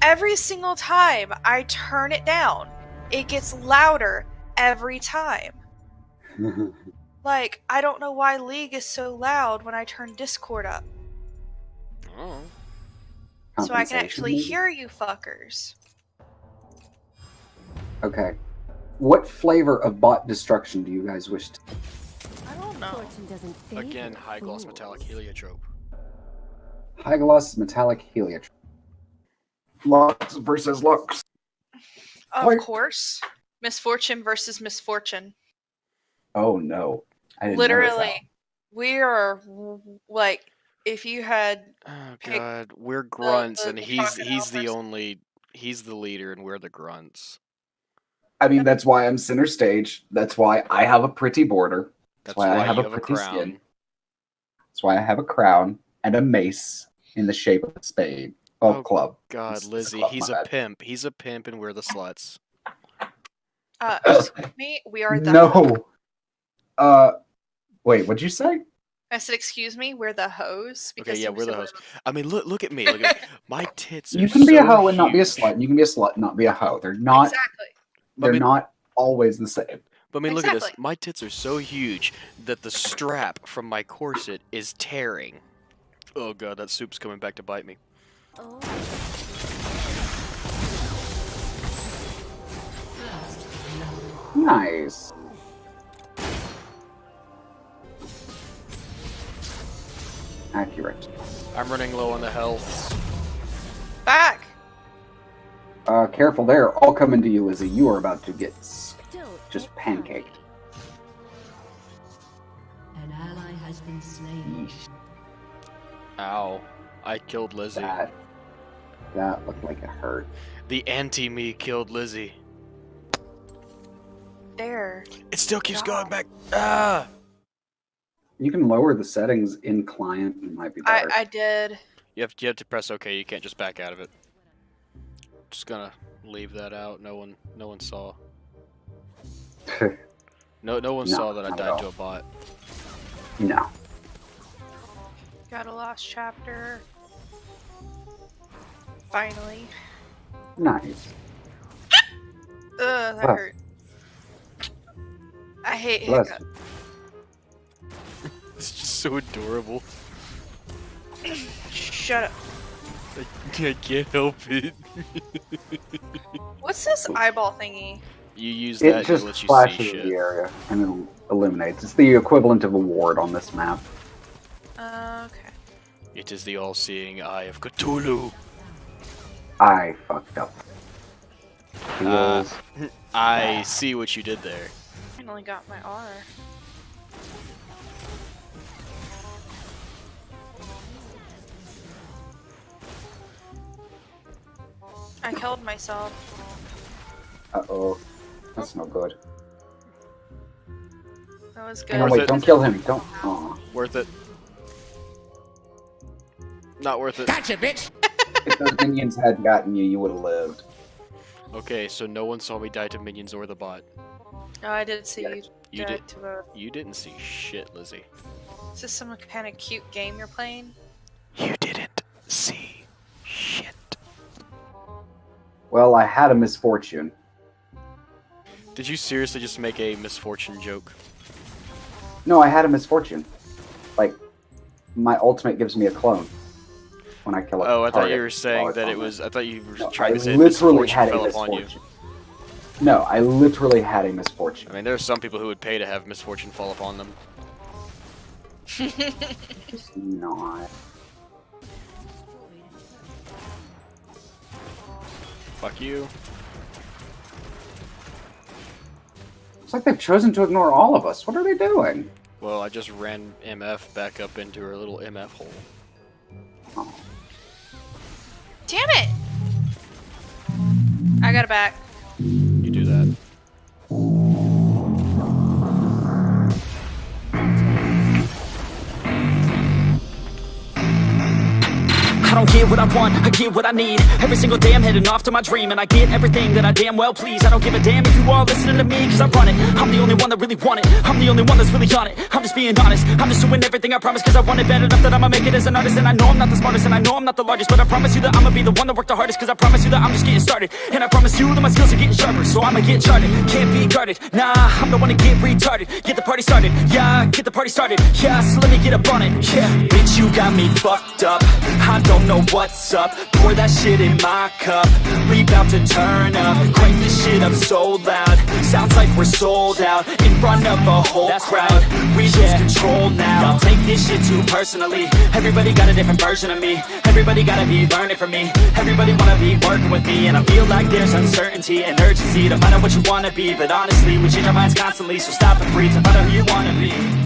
every single time I turn it down, it gets louder every time. Like, I don't know why League is so loud when I turn Discord up. Oh. So I can actually hear you fuckers. Okay. What flavor of bot destruction do you guys wish to? I don't know. Again, high gloss metallic heliotrope. High gloss metallic heliotrope. Lux versus Lux. Of course. Misfortune versus misfortune. Oh no. I didn't Literally, we are like, if you had. Oh god, we're grunts, and he's the leader, and we're the grunts. I mean, that's why I'm center stage. That's why I have a pretty border. That's why I have a pretty crown. skin. That's why I have a crown and a mace in the shape of a spade. Oh, club. God, Lizzie, he's a pimp. He's a pimp, and we're the sluts. Excuse me, we are the. No. Wait, what'd you say? I said, excuse me, we're the hoes. Okay, yeah, we're the hoes. I mean, look at me. Look at me. My tits are You can be a hoe huge. and not be a slut, and you can be a slut and not be a hoe. They're not. Exactly. They're not always the same. But I mean, look at this. My tits are so huge that the strap from my corset is tearing. Oh god, that soup's coming back to bite me. Oh. Nice. Accurate. I'm running low on the health. Back. Careful there. I'll come into you, Lizzie. You are about to get just pancaked. An ally has been slain. Ow. I killed Lizzie. That looked like it hurt. The anti-me killed Lizzie. There. It still keeps going back. Ah! You can lower the settings in client. It might be better. I did. You have to press OK. You can't just back out of it. Just gonna leave that out. No one saw. No one saw that I died to a bot. No. Got a lost chapter. Finally. Nice. Ugh, that hurt. I hate Hiccups. It's just so adorable. Shut up. I can't help it. What's this eyeball thingy? You use that it just to let you flashes see shit. the area and it illuminates. It's the equivalent of a ward on this map. Okay. It is the all-seeing eye of Cthulhu. I fucked up. Feels I see what you did there. Finally got my R. I killed myself. Uh-oh. That's no good. That was good. No, wait, don't kill him. Don't. Aw. Worth it. Not worth it. Gotcha, bitch! If those minions hadn't gotten you, you would have lived. Okay, so no one saw me die to minions or the bot. No, I did see You die did. to both. You didn't see shit, Lizzie. Is this some kind of cute game you're playing? You didn't see shit. Well, I had a misfortune. Did you seriously just make a misfortune joke? No, I had a misfortune. Like, my ultimate gives me a clone when I kill a Oh, I thought target you were saying while that it's it on was. I thought you were No, trying I to say literally misfortune had a fell upon you. misfortune. No, I literally had a misfortune. I mean, there are some people who would pay to have misfortune fall upon them. It's not. Fuck you. It's like they've chosen to ignore all of us. What are they doing? Well, I just ran MF back up into her little MF hole. Oh. Damn it! I got it back. You do that. I don't get what I want, I get what I need. Every single day I'm heading off to my dream, and I get everything that I damn well please. I don't give a damn if you all listening to me, cause I run it. I'm the only one that really want it, I'm the only one that's really on it. I'm just being honest, I'm just doing everything I promise, cause I want it bad enough that I'ma make it as an artist. And I know I'm not the smartest, and I know I'm not the largest, but I promise you that I'ma be the one that worked the hardest, cause I promise you that I'm just getting started. And I promise you that my skills are getting sharper, so I'ma get charted. Can't be guarded, nah, I'm the one to get retarded. Get the party started, yeah, get the party started, yeah, so let me get up on it, yeah. Bitch, you got me fucked up, I don't know what's up. Pour that shit in my cup, we bout to turn up. Crank this shit up so loud, sounds like we're sold out. In front of a whole crowd, we lose control now. Y'all take this shit too personally, everybody got a different version of me. Everybody gotta be learning from me, everybody wanna be working with me. And I feel like there's uncertainty and urgency to find out what you wanna be. But honestly, we change our minds constantly, so stop and breathe and find out who you wanna be.